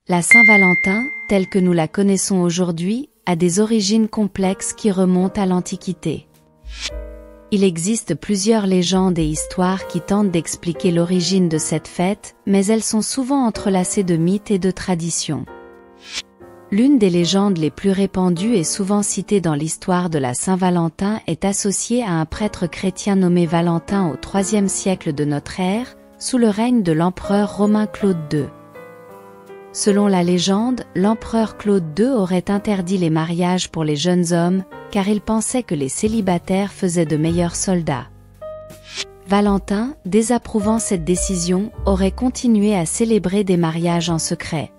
La Saint-Valentin, telle que nous la connaissons aujourd'hui, a des origines complexes qui remontent à l'Antiquité. Il existe plusieurs légendes et histoires qui tentent d'expliquer l'origine de cette fête, mais elles sont souvent entrelacées de mythes et de traditions. L'une des légendes les plus répandues et souvent citée dans l'histoire de la Saint-Valentin est associée à un prêtre chrétien nommé Valentin au IIIe siècle de notre ère, sous le règne de l'empereur romain Claude II. Selon la légende, l'empereur Claude II aurait interdit les mariages pour les jeunes hommes, car il pensait que les célibataires faisaient de meilleurs soldats. Valentin, désapprouvant cette décision, aurait continué à célébrer des mariages en secret.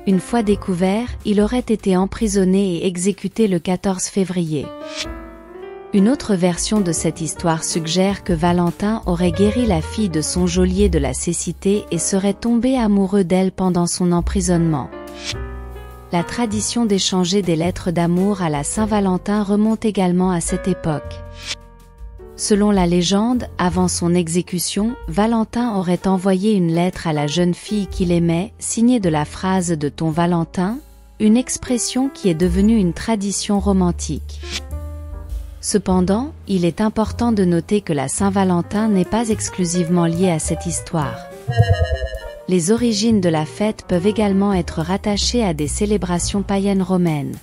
Une fois découvert, il aurait été emprisonné et exécuté le 14 février. Une autre version de cette histoire suggère que Valentin aurait guéri la fille de son geôlier de la cécité et serait tombé amoureux d'elle pendant son emprisonnement. La tradition d'échanger des lettres d'amour à la Saint-Valentin remonte également à cette époque. Selon la légende, avant son exécution, Valentin aurait envoyé une lettre à la jeune fille qu'il aimait, signée de la phrase de ton Valentin, une expression qui est devenue une tradition romantique. Cependant, il est important de noter que la Saint-Valentin n'est pas exclusivement liée à cette histoire. Les origines de la fête peuvent également être rattachées à des célébrations païennes romaines.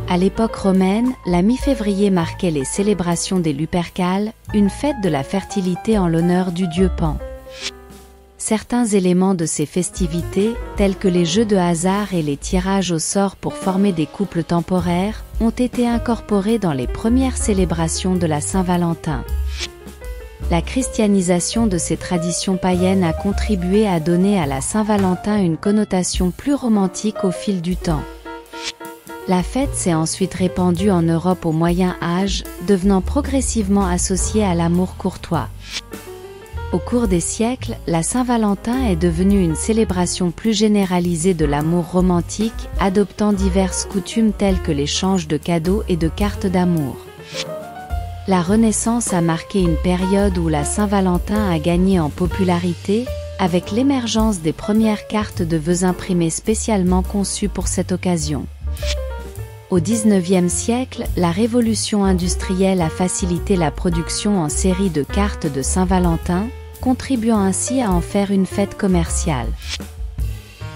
À l'époque romaine, la mi-février marquait les célébrations des Lupercales, une fête de la fertilité en l'honneur du dieu Pan. Certains éléments de ces festivités, tels que les jeux de hasard et les tirages au sort pour former des couples temporaires, ont été incorporés dans les premières célébrations de la Saint-Valentin. La christianisation de ces traditions païennes a contribué à donner à la Saint-Valentin une connotation plus romantique au fil du temps. La fête s'est ensuite répandue en Europe au Moyen Âge, devenant progressivement associée à l'amour courtois. Au cours des siècles, la Saint-Valentin est devenue une célébration plus généralisée de l'amour romantique, adoptant diverses coutumes telles que l'échange de cadeaux et de cartes d'amour. La Renaissance a marqué une période où la Saint-Valentin a gagné en popularité, avec l'émergence des premières cartes de vœux imprimées spécialement conçues pour cette occasion. Au XIXe siècle, la révolution industrielle a facilité la production en série de cartes de Saint-Valentin, contribuant ainsi à en faire une fête commerciale.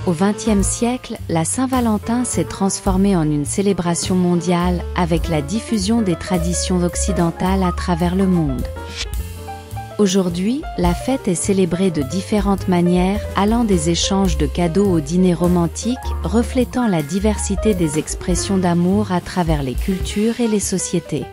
Au XXe siècle, la Saint-Valentin s'est transformée en une célébration mondiale, avec la diffusion des traditions occidentales à travers le monde. Aujourd'hui, la fête est célébrée de différentes manières, allant des échanges de cadeaux aux dîners romantiques, reflétant la diversité des expressions d'amour à travers les cultures et les sociétés.